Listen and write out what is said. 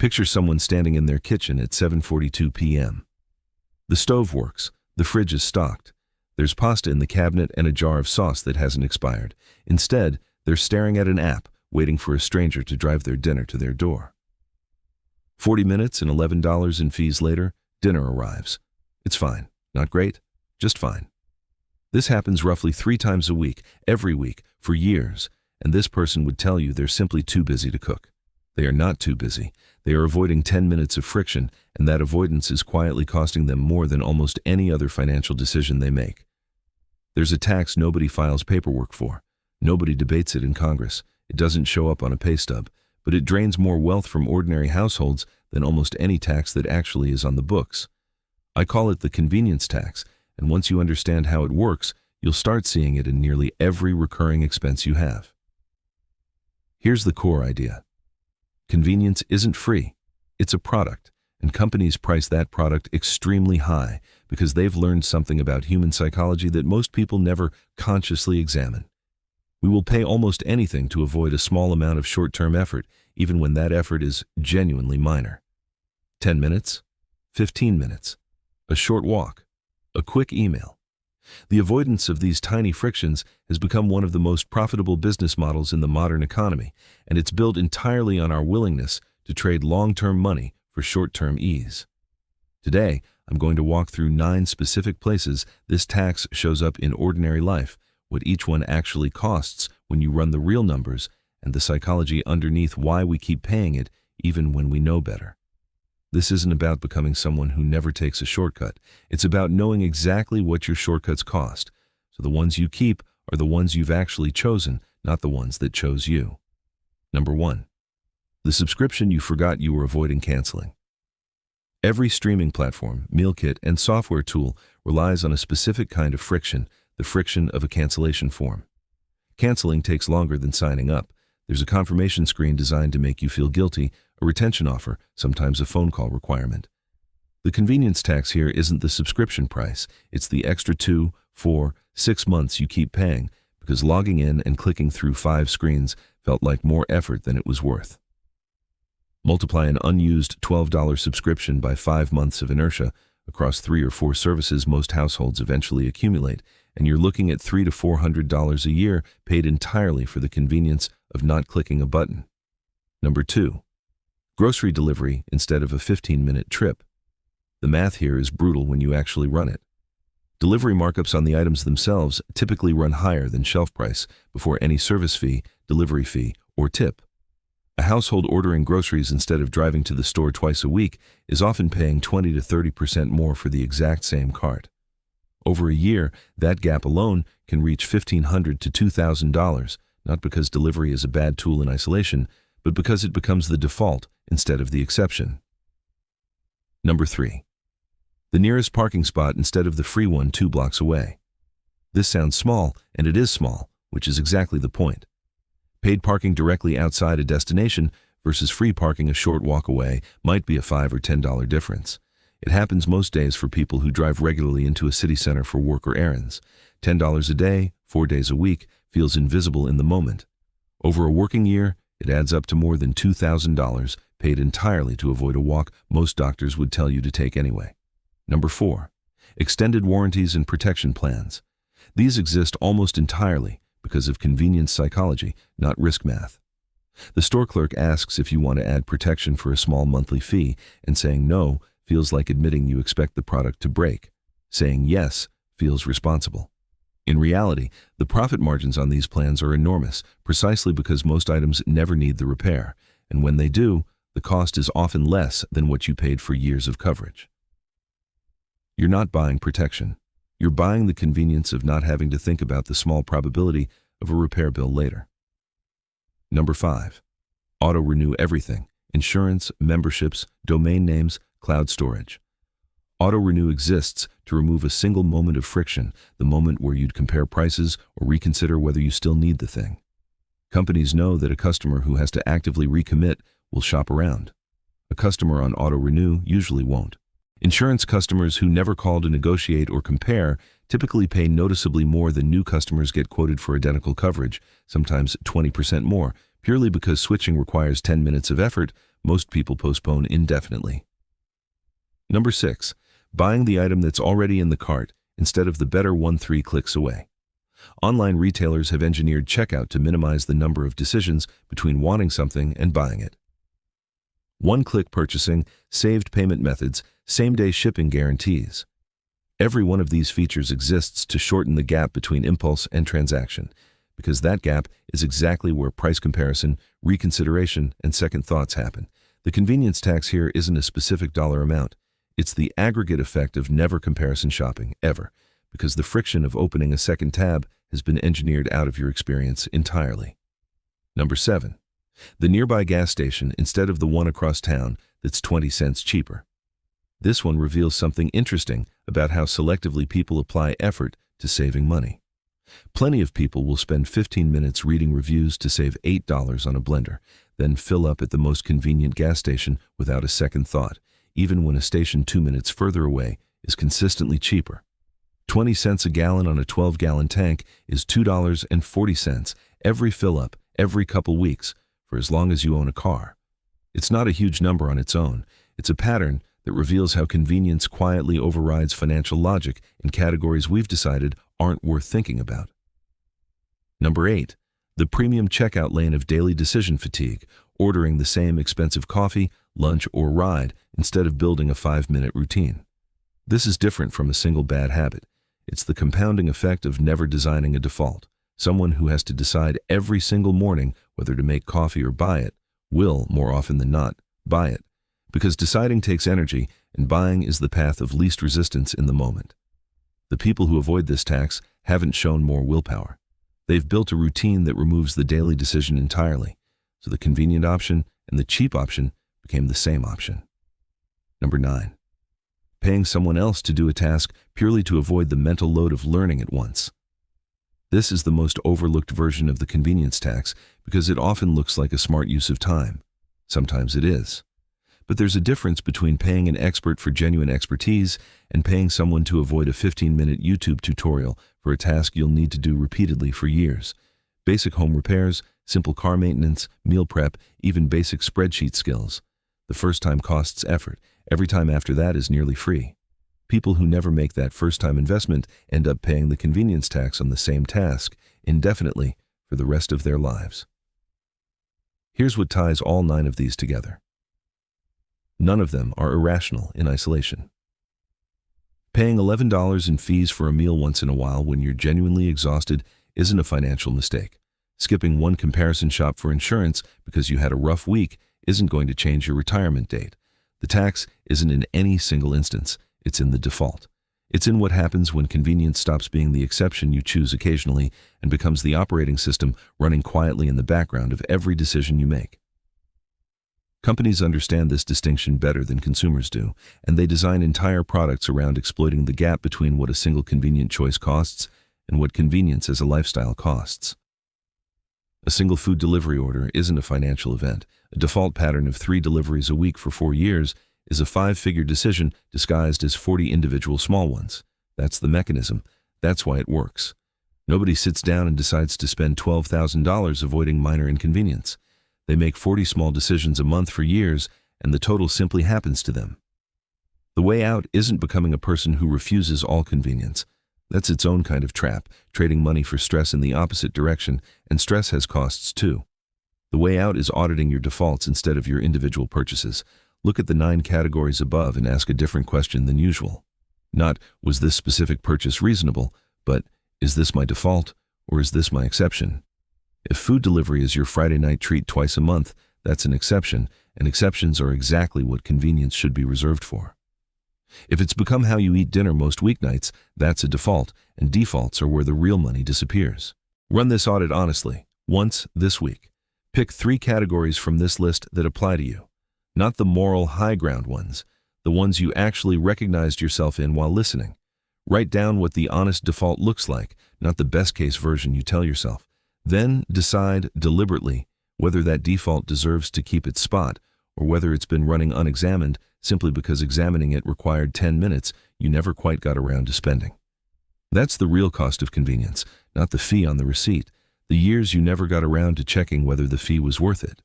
Picture someone standing in their kitchen at 7:42 p.m. The stove works, the fridge is stocked. There's pasta in the cabinet and a jar of sauce that hasn't expired. Instead, they're staring at an app, waiting for a stranger to drive their dinner to their door. 40 minutes and $11 in fees later, dinner arrives. It's fine. Not great, just fine. This happens roughly 3 times a week, every week, for years, and this person would tell you they're simply too busy to cook. They are not too busy. They are avoiding 10 minutes of friction, and that avoidance is quietly costing them more than almost any other financial decision they make. There's a tax nobody files paperwork for. Nobody debates it in Congress. It doesn't show up on a pay stub, but it drains more wealth from ordinary households than almost any tax that actually is on the books. I call it the convenience tax, and once you understand how it works, you'll start seeing it in nearly every recurring expense you have. Here's the core idea. Convenience isn't free. It's a product, and companies price that product extremely high because they've learned something about human psychology that most people never consciously examine. We will pay almost anything to avoid a small amount of short-term effort, even when that effort is genuinely minor. 10 minutes, 15 minutes, a short walk, a quick email. The avoidance of these tiny frictions has become one of the most profitable business models in the modern economy, and it's built entirely on our willingness to trade long-term money for short-term ease. Today, I'm going to walk through 9 specific places this tax shows up in ordinary life, what each one actually costs when you run the real numbers, and the psychology underneath why we keep paying it even when we know better. This isn't about becoming someone who never takes a shortcut. It's about knowing exactly what your shortcuts cost, so the ones you keep are the ones you've actually chosen, not the ones that chose you. Number 1. The subscription you forgot you were avoiding canceling. Every streaming platform, meal kit, and software tool relies on a specific kind of friction, the friction of a cancellation form. Canceling takes longer than signing up. There's a confirmation screen designed to make you feel guilty, a retention offer, sometimes a phone call requirement. The convenience tax here isn't the subscription price. It's the extra 2, 4, 6 months you keep paying because logging in and clicking through 5 screens felt like more effort than it was worth. Multiply an unused $12 subscription by 5 months of inertia across 3 or 4 services most households eventually accumulate, and you're looking at $300 to $400 a year paid entirely for the convenience of not clicking a button. Number 2. Grocery delivery instead of a 15-minute trip. The math here is brutal when you actually run it. Delivery markups on the items themselves typically run higher than shelf price before any service fee, delivery fee, or tip. A household ordering groceries instead of driving to the store twice a week is often paying 20 to 30% more for the exact same cart. Over a year, that gap alone can reach $1,500 to $2,000, not because delivery is a bad tool in isolation, but because it becomes the default instead of the exception. Number 3. The nearest parking spot instead of the free one 2 blocks away. This sounds small, and it is small, which is exactly the point. Paid parking directly outside a destination versus free parking a short walk away might be a $5 or $10 difference. It happens most days for people who drive regularly into a city center for work or errands. $10 a day, 4 days a week, feels invisible in the moment. Over a working year, it adds up to more than $2,000 paid entirely to avoid a walk most doctors would tell you to take anyway. Number 4. Extended warranties and protection plans. These exist almost entirely because of convenience psychology, not risk math. The store clerk asks if you want to add protection for a small monthly fee, and saying no feels like admitting you expect the product to break. Saying yes feels responsible. In reality, the profit margins on these plans are enormous, precisely because most items never need the repair, and when they do, the cost is often less than what you paid for years of coverage. You're not buying protection. You're buying the convenience of not having to think about the small probability of a repair bill later. Number 5. Auto-renew everything: insurance, memberships, domain names, cloud storage. Auto-renew exists to remove a single moment of friction, the moment where you'd compare prices or reconsider whether you still need the thing. Companies know that a customer who has to actively recommit will shop around. A customer on auto-renew usually won't. Insurance customers who never call to negotiate or compare typically pay noticeably more than new customers get quoted for identical coverage, sometimes 20% more, Purely because switching requires 10 minutes of effort, most people postpone indefinitely. Number 6. Buying the item that's already in the cart instead of the better one 3 clicks away. Online retailers have engineered checkout to minimize the number of decisions between wanting something and buying it. One-click purchasing, saved payment methods, same-day shipping guarantees. Every one of these features exists to shorten the gap between impulse and transaction, because that gap is exactly where price comparison, reconsideration, and second thoughts happen. The convenience tax here isn't a specific dollar amount. It's the aggregate effect of never comparison shopping, ever, because the friction of opening a second tab has been engineered out of your experience entirely. Number 7. The nearby gas station instead of the one across town that's 20 cents cheaper. This one reveals something interesting about how selectively people apply effort to saving money. Plenty of people will spend 15 minutes reading reviews to save $8 on a blender, then fill up at the most convenient gas station without a second thought, even when a station 2 minutes further away is consistently cheaper. 20 cents a gallon on a 12-gallon tank is $2.40 every fill-up, every couple weeks, for as long as you own a car. It's not a huge number on its own. It's a pattern that reveals how convenience quietly overrides financial logic in categories we've decided aren't worth thinking about. Number 8. The premium checkout lane of daily decision fatigue, ordering the same expensive coffee, lunch, or ride instead of building a 5-minute routine. This is different from a single bad habit. It's the compounding effect of never designing a default. Someone who has to decide every single morning whether to make coffee or buy it will, more often than not, buy it, because deciding takes energy and buying is the path of least resistance in the moment. The people who avoid this tax haven't shown more willpower. They've built a routine that removes the daily decision entirely, so the convenient option and the cheap option became the same option. Number 9. Paying someone else to do a task purely to avoid the mental load of learning it once. This is the most overlooked version of the convenience tax because it often looks like a smart use of time. Sometimes it is. But there's a difference between paying an expert for genuine expertise and paying someone to avoid a 15-minute YouTube tutorial for a task you'll need to do repeatedly for years. Basic home repairs, simple car maintenance, meal prep, even basic spreadsheet skills. The first time costs effort. Every time after that is nearly free. People who never make that first-time investment end up paying the convenience tax on the same task indefinitely for the rest of their lives. Here's what ties all 9 of these together. None of them are irrational in isolation. Paying $11 in fees for a meal once in a while when you're genuinely exhausted isn't a financial mistake. Skipping one comparison shop for insurance because you had a rough week isn't going to change your retirement date. The tax isn't in any single instance. It's in the default. It's in what happens when convenience stops being the exception you choose occasionally and becomes the operating system running quietly in the background of every decision you make. Companies understand this distinction better than consumers do, and they design entire products around exploiting the gap between what a single convenient choice costs and what convenience as a lifestyle costs. A single food delivery order isn't a financial event. A default pattern of 3 deliveries a week for 4 years is a 5-figure decision disguised as 40 individual small ones. That's the mechanism. That's why it works. Nobody sits down and decides to spend $12,000 avoiding minor inconvenience. They make 40 small decisions a month for years, and the total simply happens to them. The way out isn't becoming a person who refuses all convenience. That's its own kind of trap, trading money for stress in the opposite direction, and stress has costs too. The way out is auditing your defaults instead of your individual purchases. Look at the 9 categories above and ask a different question than usual. Not, was this specific purchase reasonable, but, is this my default, or is this my exception? If food delivery is your Friday night treat twice a month, that's an exception, and exceptions are exactly what convenience should be reserved for. If it's become how you eat dinner most weeknights, that's a default, and defaults are where the real money disappears. Run this audit honestly, once this week. Pick 3 categories from this list that apply to you. Not the moral high ground ones, the ones you actually recognized yourself in while listening. Write down what the honest default looks like, not the best case version you tell yourself. Then decide deliberately whether that default deserves to keep its spot or whether it's been running unexamined simply because examining it required 10 minutes you never quite got around to spending. That's the real cost of convenience, not the fee on the receipt. The years you never got around to checking whether the fee was worth it.